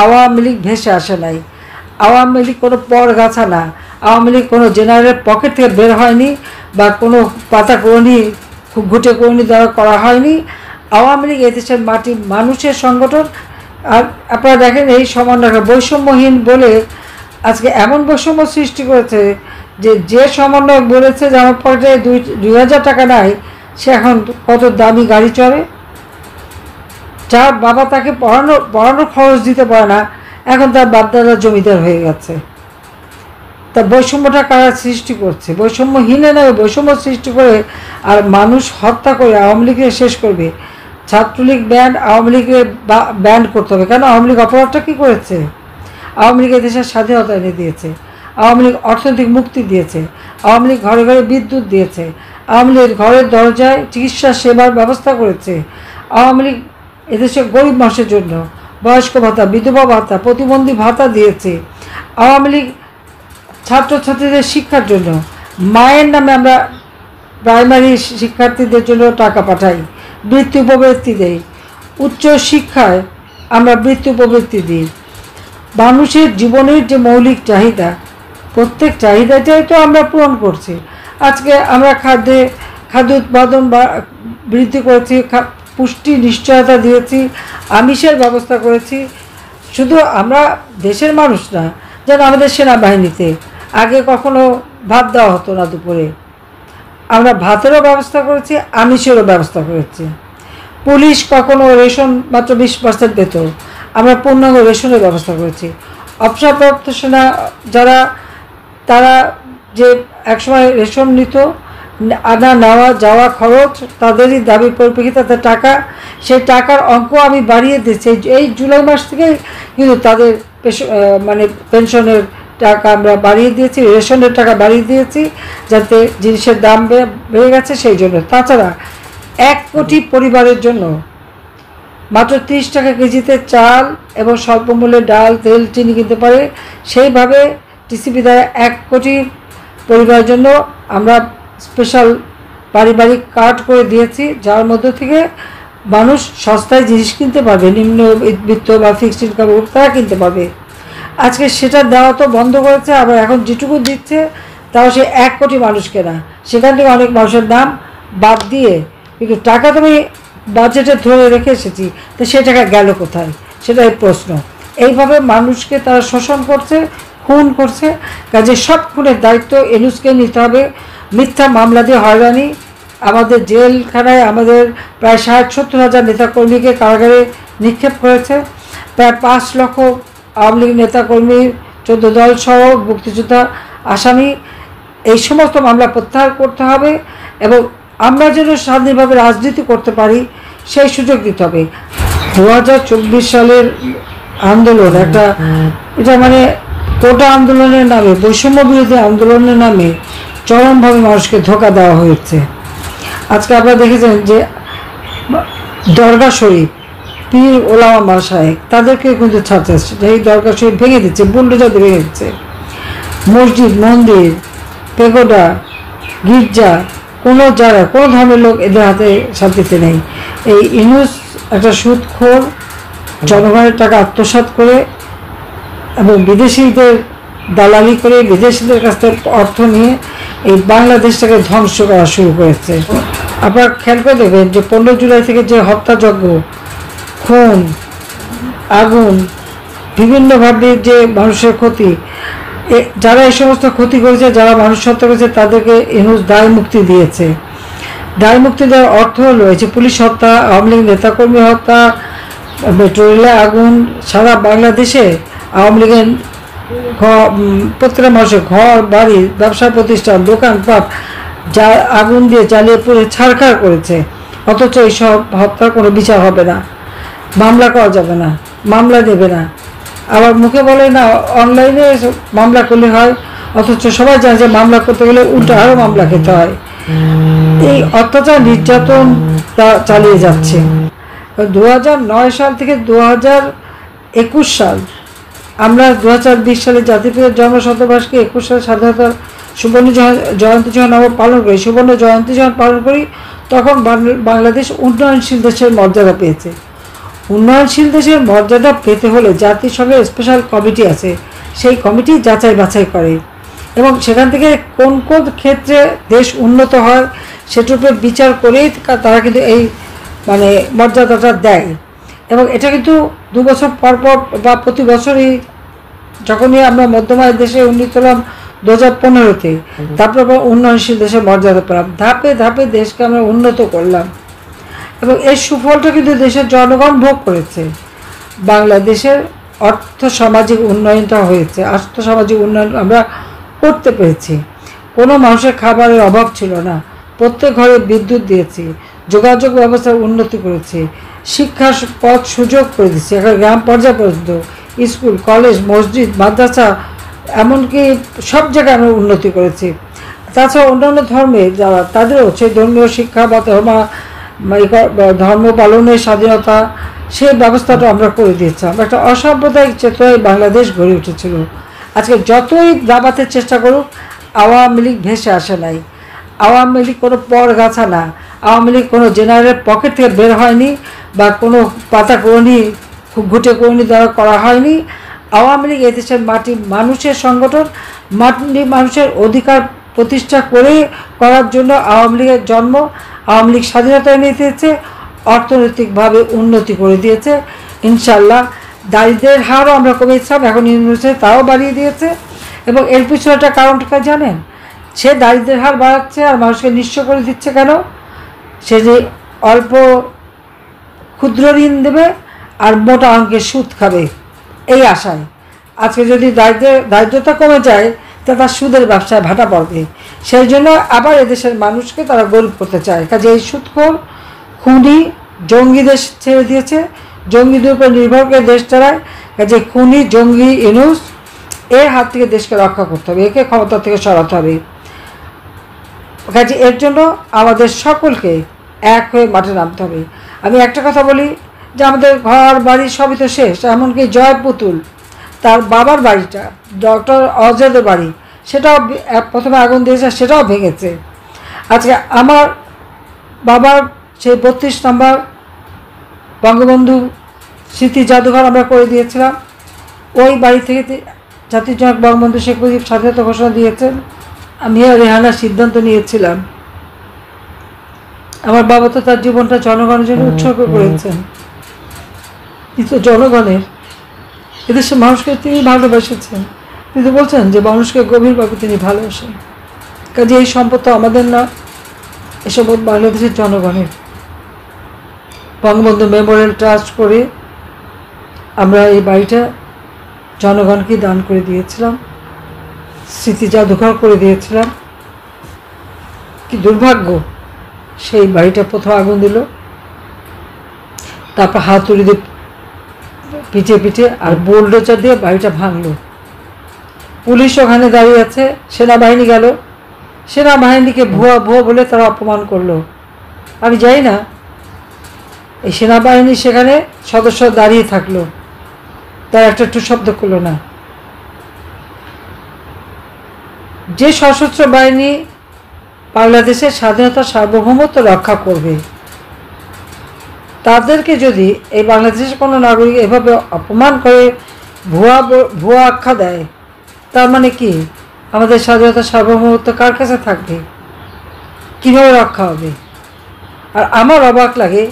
আওয়ামী লীগ ভেসে আসে নাই, আওয়ামী লীগ কোনো পরগাছা না, আওয়ামী লীগ কোনো জেনারেলের পকেট থেকে বের হয়নি বা কোনো পাতা করণী ঘুটে করণী দ্বারা করা হয়নি। আওয়ামী লীগ এদেশের মাটি মানুষের সংগঠন। আর আপনারা দেখেন এই সমন্বয় বৈষম্যহীন বলে আজকে এমন বৈষম্য সৃষ্টি করেছে যে সমন্বয়ক বলেছে যে আমার পর্যায়ে 2000 টাকা নেয়, সে এখন কত দামি গাড়ি চড়ে, যার বাবা তাকে পড়ানোর খরচ দিতে পারে না, এখন তার বাপদাদা জমিদার হয়ে গেছে। তা বৈষম্যটা কারা সৃষ্টি করছে? বৈষম্যহীনে নয়, বৈষম্য সৃষ্টি করে আর মানুষ হত্যা করে আওয়ামী লীগকে শেষ করবে। ছাত্রলীগ ব্যান্ড, আওয়ামী লীগের ব্যান্ড করতে হবে। কেন? আওয়ামী লীগ অপরাধটা কী করেছে? আওয়ামী লীগ দেশের স্বাধীনতা এনে দিয়েছে, আওয়ামী লীগ অর্থনৈতিক মুক্তি দিয়েছে, আওয়ামী লীগ ঘরে ঘরে বিদ্যুৎ দিয়েছে, আওয়ামী লীগ ঘরের দরজায় চিকিৎসা সেবার ব্যবস্থা করেছে, আওয়ামী লীগ এদেশের গরিব মানুষের জন্য বয়স্ক ভাতা, বিধবা ভাতা, প্রতিবন্ধী ভাতা দিয়েছে, আওয়ামী লীগ ছাত্রছাত্রীদের শিক্ষার জন্য মায়ের নামে আমরা প্রাইমারি শিক্ষার্থীদের জন্য টাকা পাঠাই, বৃত্তি উপবৃত্তি দেই, উচ্চ শিক্ষায় আমরা বৃত্তি উপবৃত্তি দিই। মানুষের জীবনের যে মৌলিক চাহিদা, প্রত্যেক চাহিদাটাই তো আমরা পূরণ করছি। আজকে আমরা খাদ্য উৎপাদন বৃদ্ধি করেছি, পুষ্টি নিশ্চয়তা দিয়েছি, আমিষের ব্যবস্থা করেছি। শুধু আমরা দেশের মানুষ না, যেন আমাদের সেনাবাহিনীতে আগে কখনো ভাত দেওয়া হতো না দুপুরে, আমরা ভাতেরও ব্যবস্থা করেছি, আমিষেরও ব্যবস্থা করেছি। পুলিশ কখনো রেশন মাত্র 20% পেত, আমরা পূর্ণাঙ্গ রেশনের ব্যবস্থা করেছি। অবসরপ্রাপ্ত সেনা যারা, তারা যে একসময় রেশন নিত, আনা নেওয়া যাওয়া খরচ তাদেরই দাবির পরিপ্রেক্ষিতে তাদের টাকা, সেই টাকার অঙ্ক আমি বাড়িয়ে দিচ্ছি। এই জুলাই মাস থেকে কিন্তু তাদের পেনশনের টাকা আমরা বাড়িয়ে দিয়েছি, রেশনের টাকা বাড়িয়ে দিয়েছি, যাতে জিনিসের দাম বেড়ে গেছে সেই জন্য। তাছাড়া 1 কোটি পরিবারের জন্য মাত্র 30 টাকা কেজিতে চাল এবং স্বল্প মূল্যে ডাল, তেল, চিনি কিনতে পারে। সেইভাবে টিসিবি দ্বারা 1 কোটি পরিবারের জন্য আমরা স্পেশাল পারিবারিক কার্ড করে দিয়েছি, যার মধ্য থেকে মানুষ সস্তায় জিনিস কিনতে পারবে, নিম্নবিত্ত বা ফিক্সড ইনকাম তারা কিনতে পারবে। আজকে সেটা দেওয়া তো বন্ধ করেছে, আবার এখন যেটুকু দিচ্ছে তাও সে 1 কোটি মানুষকে না, সেখান থেকে অনেক মানুষের নাম বাদ দিয়ে, কিন্তু টাকা তো আমি বাজেটে ধরে রেখে এসেছি, তো সে টাকা গেল কোথায়, সেটাই প্রশ্ন। এইভাবে মানুষকে তারা শোষণ করছে, খুন করছে। কাজে সব খুনের দায়িত্ব ইউনূসকে নিতে হবে। মিথ্যা মামলা দিয়ে হয়রানি, আমাদের জেলখানায় আমাদের প্রায় 60-70 হাজার নেতাকর্মীকে কারাগারে নিক্ষেপ করেছে, প্রায় 5 লক্ষ আওয়ামী লীগ নেতাকর্মী, 14 দল সহ মুক্তিযোদ্ধা আসামি। এই সমস্ত মামলা প্রত্যাহার করতে হবে এবং আমরা যেন স্বাধীনভাবে রাজনীতি করতে পারি সেই সুযোগ দিতে হবে। 2024 সালের আন্দোলন এটা কোটা আন্দোলনের নামে, বৈষম্য বিরোধী আন্দোলনের নামে চরমভাবে মানুষকে ধোঁকা দেওয়া হয়েছে। আজকে আপনারা দেখেছেন যে দরগা শরীফ, পীর ওলামা মাশায়েখ তাদেরকে কিন্তু ছাত্র এই দরগা শরীফ ভেঙে দিচ্ছে, বুলডোজার দিয়ে ভেঙে দিচ্ছে। মসজিদ, মন্দির, পেগোডা, গির্জা, কোনো জায়গায় কোনো ধর্মের লোক এদের হাতে শান্তিতে নেই। এই ইউনূস একটা সুদখোর, জনগণের টাকা আত্মসাৎ করে এবং বিদেশিদের দালালি করে বিদেশিদের কাছ থেকে অর্থ নিয়ে এই বাংলাদেশটাকে ধ্বংস করা শুরু করেছে। আপনারা খেয়াল করে দেখবেন যে 15 জুলাই থেকে যে হত্যাযজ্ঞ, খুন, আগুন, বিভিন্নভাবে যে মানুষের ক্ষতি, যারা এই সমস্ত ক্ষতি করেছে, যারা মানুষ হত্যা করেছে তাদেরকে ইউনূস দায় মুক্তি দিয়েছে। দায় মুক্তি দেওয়ার অর্থ হলো এই যে পুলিশ হত্যা, আওয়ামী লীগ নেতাকর্মী হত্যা, মেট্রো রেলে আগুন, সারা বাংলাদেশে আওয়ামী লীগের প্রত্যেকটা মানুষের ঘর বাড়ি, ব্যবসা প্রতিষ্ঠান, দোকানপাট যা আগুন দিয়ে জ্বালিয়ে পুড়ে ছারখার করেছে। অথচ এইসব হত্যার কোনো বিচার হবে না, মামলা করা যাবে না, মামলা দেবে না। আবার মুখে বলে না অনলাইনে মামলা করলে হয়, অথচ সবাই জানে যে মামলা করতে গেলে উল্টো আরও মামলা খেতে হয়। এই অত্যাচার নির্যাতন চালিয়ে যাচ্ছে। 2009 সাল থেকে 2021 সাল আমরা 2020 সালে জাতির জন্মশতবার্ষিকী 21 সালে স্বাধীনতার সুবর্ণ জয়ন্তী যখন আমরা পালন করি, সুবর্ণ জয়ন্তী যখন পালন করি, তখন বাংলাদেশ উন্নয়নশীল দেশের মর্যাদা পেয়েছে। উন্নয়নশীল দেশের মর্যাদা পেতে হলে জাতিসংঘের স্পেশাল কমিটি আছে, সেই কমিটি যাচাই বাছাই করে এবং সেখান থেকে কোন কোন ক্ষেত্রে দেশ উন্নত হয় সেটার উপর বিচার করেই তারা কিন্তু এই মানে মর্যাদাটা দেয়। এবং এটা কিন্তু 2 বছর পর পর বা প্রতি বছরই, যখনই আমরা মধ্যম আয়ের দেশে উন্নীত হলাম 2015-তে, তারপর আবার উন্নয়নশীল দেশের মর্যাদা পেলাম, ধাপে ধাপে দেশকে আমরা উন্নত করলাম এবং এর সুফলটা কিন্তু দেশের জনগণ ভোগ করেছে। বাংলাদেশের অর্থ সামাজিক উন্নয়নটা হয়েছে, আর্থসামাজিক উন্নয়ন আমরা করতে পেরেছি। কোনো মানুষের খাবারের অভাব ছিল না, প্রত্যেক ঘরে বিদ্যুৎ দিয়েছি, যোগাযোগ ব্যবস্থার উন্নতি করেছি, শিক্ষার পথ সুযোগ করে দিচ্ছি, এখন গ্রাম পর্যায় পর্যন্ত স্কুল, কলেজ, মসজিদ, মাদ্রাসা, এমনকি সব জায়গায় আমরা উন্নতি করেছি। তাছাড়া অন্যান্য ধর্মে যারা, তাদেরও সেই ধর্মীয় শিক্ষা বা ধর্ম পালনের স্বাধীনতা, সেই ব্যবস্থাটা আমরা করে দিয়েছিলাম। একটা অসাম্প্রদায়িক চেতনায় বাংলাদেশ গড়ে উঠেছিল। আজকে যতই দাবাতে চেষ্টা করুক, আওয়ামী লীগ ভেসে আসে নাই। আওয়ামী লীগ কোনো পরগাছা না, আওয়ামী লীগ কোনো জেনারেলের পকেট থেকে বের হয়নি বা কোনো পাতা করণী ঘুটে করণী দ্বারা করা হয়নি। আওয়ামী লীগ এদেশের মাটি মানুষের সংগঠন, মাটি মানুষের অধিকার প্রতিষ্ঠা করে করার জন্য আওয়ামী লীগের জন্ম। আওয়ামী লীগ স্বাধীনতা এনে দিয়েছে, অর্থনৈতিকভাবে উন্নতি করে দিয়েছে ইনশাল্লাহ। দারিদ্রের হারও আমরা কমিয়েছিলাম, এখন ইউনিভার্সিটি তাও বাড়িয়ে দিয়েছে। এবং এর পিছনে একটা কারণটা জানেন, সে দারিদ্রের হার বাড়াচ্ছে আর মানুষকে নিঃস্ব করে দিচ্ছে কেন? সে যে অল্প ক্ষুদ্র ঋণ দেবে আর মোটা অঙ্কের সুদ খাবে, এই আশায়। আজকে যদি দারিদ্রতা কমে যায় তা তার সুদের ব্যবসায় ভাটা পড়বে, সেই জন্য আবার এদেশের মানুষকে তারা গরিব করতে চায়। কাজে এই সুদখোর, খুনি, জঙ্গি দেশ ছেড়ে দিয়েছে, জঙ্গিদের উপর নির্ভর করে দেশ চালায়। কাজে খুনি, জঙ্গি, ইউনূস, এর হাত থেকে দেশকে রক্ষা করতে হবে, একে ক্ষমতা থেকে সরাতে হবে। কাজে এর জন্য আমাদের সকলকে এক হয়ে মাঠে নামতে হবে। আমি একটা কথা বলি যে আমাদের ঘর বাড়ি সবই তো শেষ, এমনকি জয় পুতুল তার বাবার বাড়িটা, ডক্টর অজয়ের বাড়ি, সেটাও প্রথমে আগুন দিয়েছে, সেটাও ভেঙেছে। আজকে আমার বাবার সেই 32 নম্বর বঙ্গবন্ধু স্মৃতি জাদুঘর আমরা করে দিয়েছিলাম। ওই বাড়ি থেকে জাতির জনক বঙ্গবন্ধু শেখ মুজিব স্বাধীনতা ঘোষণা দিয়েছেন, আমি আর রেহানার সিদ্ধান্ত নিয়েছিলাম। আমার বাবা তো তার জীবনটা জনগণের জন্য উৎসর্গ করেছেন, কিন্তু জনগণের, এদেশের মানুষকে তিনি ভালোবেসেছেন। তিনি বলছেন যে মানুষকে গভীরভাবে তিনি ভালোবাসেন। কাজে এই সম্পদ তো আমাদের না, এ সম্পদ বাংলাদেশের জনগণের। বঙ্গবন্ধু মেমোরিয়াল ট্রাস্ট করে আমরা এই বাড়িটা জনগণকে দান করে দিয়েছিলাম, স্মৃতি জাদুঘর করে দিয়েছিলাম। কি দুর্ভাগ্য, সেই বাড়িটা প্রথম আগুন দিল, তারপর হাতুড়ি দিয়ে পিঠে পিঠে আর বোল্ডোজার দিয়ে বাড়িটা ভাঙলো। পুলিশ ওখানে দাঁড়িয়ে আছে, সেনাবাহিনী গেল, সেনাবাহিনীকে ভুয়া ভুয়া বলে তারা অপমান করলো। আমি যাই না, এই সেনাবাহিনী সেখানে সদস্য দাঁড়িয়ে থাকলো, তারা একটু শব্দ করলো না। যে সশস্ত্র বাহিনী বাংলাদেশের স্বাধীনতা সার্বভৌমত্ব রক্ষা করবে, তাদেরকে যদি এই বাংলাদেশের কোনো নাগরিক এভাবে অপমান করে ভুয়া আখ্যা দেয়, তার মানে কি আমাদের স্বাধীনতা সার্বভৌমত্ব কার কাছে থাকবে, কীভাবে রক্ষা হবে? আর আমার অবাক লাগে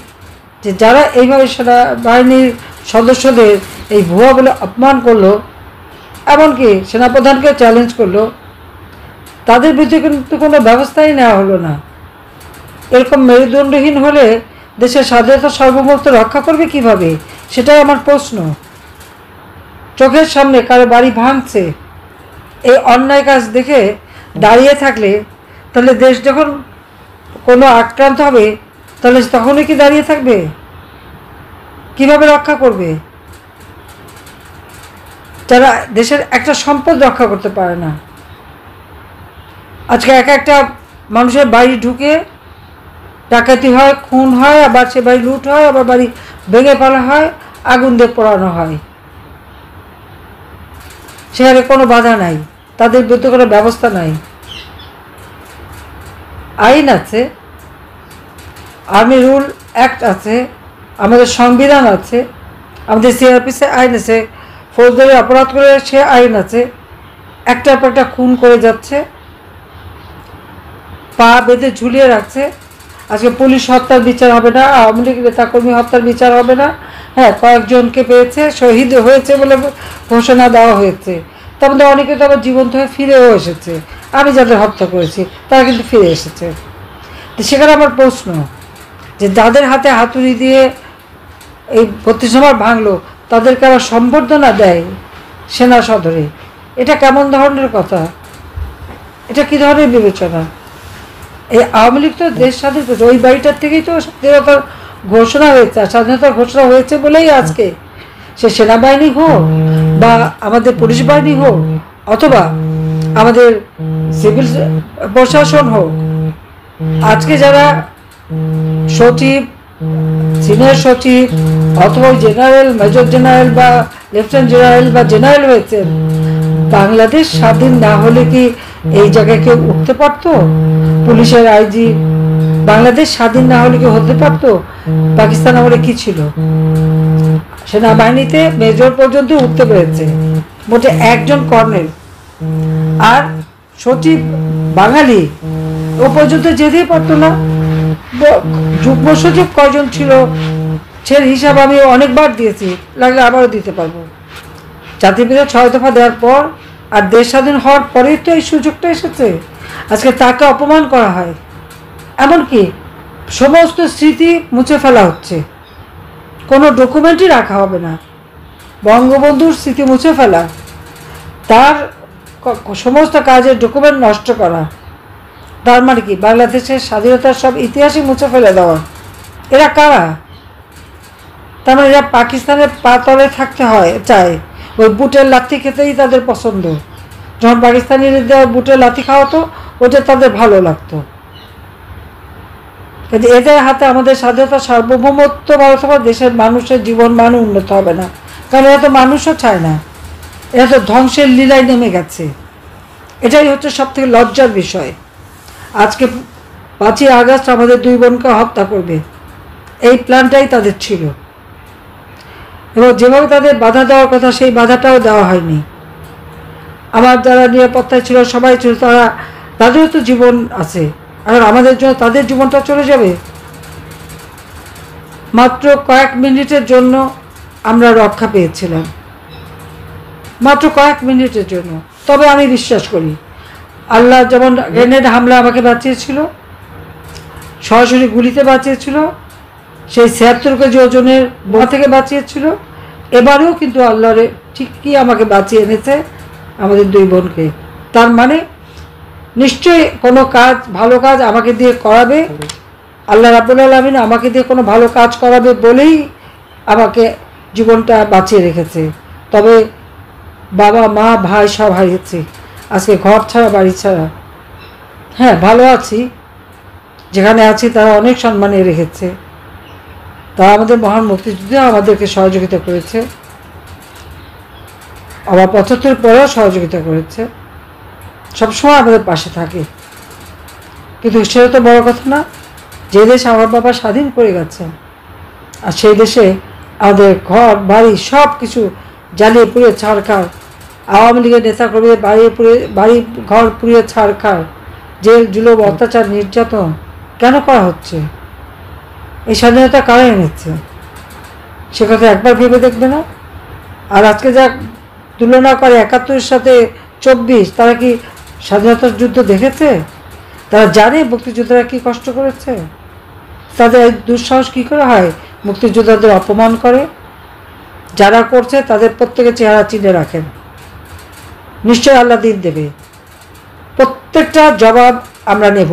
যে যারা এইভাবে সেনাবাহিনীর সদস্যদের এই ভুয়া বলে অপমান করলো, এমনকি সেনাপ্রধানকে চ্যালেঞ্জ করলো, তাদের বিরুদ্ধে কিন্তু কোনো ব্যবস্থাই নেওয়া হলো না। এরকম মেরুদণ্ডহীন হলে দেশের স্বাধীনতা সার্বভৌমত্ব রক্ষা করবে কিভাবে? সেটাই আমার প্রশ্ন। চোখের সামনে কারো বাড়ি ভাঙছে, এই অন্যায় কাজ দেখে দাঁড়িয়ে থাকলে তাহলে দেশ যখন কোনো আক্রান্ত হবে তাহলে তখনই কি দাঁড়িয়ে থাকবে? কিভাবে রক্ষা করবে? যারা দেশের একটা সম্পদ রক্ষা করতে পারে না। আজকে একটা মানুষের বাড়ি ঢুকে ডাকাতি হয়, খুন হয়, আবার সে বাড়ি লুট হয়, আবার বাড়ি ভেঙে ফেলা হয়, আগুন দিয়ে পোড়ানো হয়। সেখানে কোনো বাধা নাই, তাদের বিরুদ্ধে কোনো ব্যবস্থা নাই। আইন আছে, আর্মি রুল অ্যাক্ট আছে, আমাদের সংবিধান আছে, আমাদের সিআরপিসি আইন আছে, ফৌজদারি অপরাধ করে সে আইন আছে, একটার পর একটা খুন করে যাচ্ছে, পা বেঁধে ঝুলিয়ে রাখছে। আজকে পুলিশ হত্যার বিচার হবে না, আওয়ামী লীগ নেতাকর্মী হত্যার বিচার হবে না। হ্যাঁ, কয়েকজনকে পেয়েছে, শহীদ হয়েছে বলে ঘোষণা দেওয়া হয়েছে। তার মধ্যে অনেকে তো আবার জীবন্ত হয়ে ফিরেও এসেছে। আমি যাদের হত্যা করেছি তারা কিন্তু ফিরে এসেছে। তো সেখানে আমার প্রশ্ন, যে যাদের হাতে হাতুড়ি দিয়ে এই 32 নম্বর ভাঙলো তাদেরকে আবার সম্বর্ধনা দেয় সেনা সদরে, এটা কেমন ধরনের কথা? এটা কী ধরনের বিবেচনা? এই আওয়ামী লীগ তো দেশ স্বাধীন করেছে, ওই বাড়িটার থেকেই তো স্বাধীনতার ঘোষণা হয়েছে। স্বাধীনতার ঘোষণা হয়েছে বলেই আজকে সে সেনাবাহিনী হোক বা আমাদের পুলিশ বাহিনী হোক অথবা আমাদের সিভিল প্রশাসন হোক, আজকে যারা সচিব, সিনিয়র সচিব অথবা জেনারেল, মেজর জেনারেল বা লেফটেন্যান্ট জেনারেল বা জেনারেল হয়েছেন, বাংলাদেশ স্বাধীন না হলে কি এই জায়গায় কেউ উঠতে পারতো? পুলিশের আইজি বাংলাদেশ স্বাধীন না হলে কি হতে পারতো? পাকিস্তান আমলে কি ছিল? সেনাবাহিনীতে মেজর পর্যন্ত উঠতে পেরেছে মোটে একজন কর্নেল, আর সচিব বাঙালি, ও পর্যন্ত যেতেই পারতো না। যুগ্ম সচিব কয়জন ছিল সে হিসাব আমি অনেকবার দিয়েছি, লাগলে আবারও দিতে পারবো। জাতিপিতা 6 দফা দেওয়ার পর আর দেশ স্বাধীন হওয়ার পরেই তো এই সুযোগটা এসেছে। আজকে তাকে অপমান করা হয়, এমনকি সমস্ত স্মৃতি মুছে ফেলা হচ্ছে, কোনো ডকুমেন্টই রাখা হবে না। বঙ্গবন্ধুর স্মৃতি মুছে ফেলা, তার সমস্ত কাজের ডকুমেন্ট নষ্ট করা, তার মানে কি বাংলাদেশের স্বাধীনতার সব ইতিহাসই মুছে ফেলে দেওয়া। এরা কারা? তার মানে এরা পাকিস্তানের পাতলে থাকতে চায়, ওই বুটের লাথি খেতেই তাদের পছন্দ। যখন পাকিস্তানিদের বুটের লাথি খাওয়াতো ওটা তাদের ভালো লাগতো। কিন্তু এদের হাতে আমাদের স্বাধীনতা, সার্বভৌমত্ব অথবা দেশের মানুষের জীবন মান উন্নত হবে না, কারণ এরা তো মানুষও চায় না, এরা তো ধ্বংসের লীলায় নেমে গেছে। এটাই হচ্ছে সব থেকে লজ্জার বিষয়। আজকে 5ই আগস্ট আমাদের 2 বোনকে হত্যা করবে, এই প্ল্যানটাই তাদের ছিল, এবং যেভাবে তাদের বাধা দেওয়ার কথা সেই বাধাটাও দেওয়া হয়নি। আমার যারা নিরাপত্তায় ছিল সবাই ছিল, তাদেরও তো জীবন আছে, আর আমাদের জন্য তাদের জীবনটা চলে যাবে। মাত্র কয়েক মিনিটের জন্য আমরা রক্ষা পেয়েছিলাম, মাত্র কয়েক মিনিটের জন্য। তবে আমি বিশ্বাস করি আল্লাহ যেমন গ্রেনেড হামলা আমাকে বাঁচিয়েছিল, সরাসরি গুলিতে বাঁচিয়েছিল, সেই 76 কেজি ওজনের বোমা থেকে বাঁচিয়েছিল, এবারেও কিন্তু আল্লাহর ঠিকই আমাকে বাঁচিয়ে এনেছে আমাদের 2 বোনকে। তার মানে নিশ্চয়ই কোনো কাজ, ভালো কাজ আমাকে দিয়ে করাবে, আল্লাহ রাব্বুল আলামিন আমাকে দিয়ে কোনো ভালো কাজ করাবে বলেই আমাকে জীবনটা বাঁচিয়ে রেখেছে। তবে বাবা, মা, ভাই সব হারিয়েছি, আজকে ঘর ছাড়া, বাড়ি ছাড়া। হ্যাঁ, ভালো আছি, যেখানে আছি তারা অনেক সম্মানে রেখেছে, তারা আমাদের মহান মুক্তিযুদ্ধে আমাদেরকে সহযোগিতা করেছে, আবার 75 পরেও সহযোগিতা করেছে, সবসময় আমাদের পাশে থাকে। কিন্তু সেটা তো বড় কথা না, যে দেশ আমার বাবা স্বাধীন করে গেছেন, আর সেই দেশে আমাদের ঘর বাড়ি সব কিছু জ্বালিয়ে পুড়িয়ে ছাড়খাড়, আওয়ামী লীগের নেতাকর্মীদের বাড়ি ঘর পুড়িয়ে ছাড়খাড়, জেল জুলুম, অত্যাচার, নির্যাতন কেন করা হচ্ছে? এই স্বাধীনতা কারা এনেছে সে কথা একবার ভেবে দেখবে না? আর আজকে যা তুলনা করে 71-এর সাথে 24, তারা কি স্বাধীনতার যুদ্ধ দেখেছে? তারা জানে মুক্তিযোদ্ধারা কি কষ্ট করেছে? তাদের দুঃসাহস কী করে হয় মুক্তিযোদ্ধাদের অপমান করে? যারা করছে তাদের প্রত্যেকের চেহারা চিনে রাখেন, নিশ্চয় আল্লাহ দিন দেবে, প্রত্যেকটা জবাব আমরা নেব।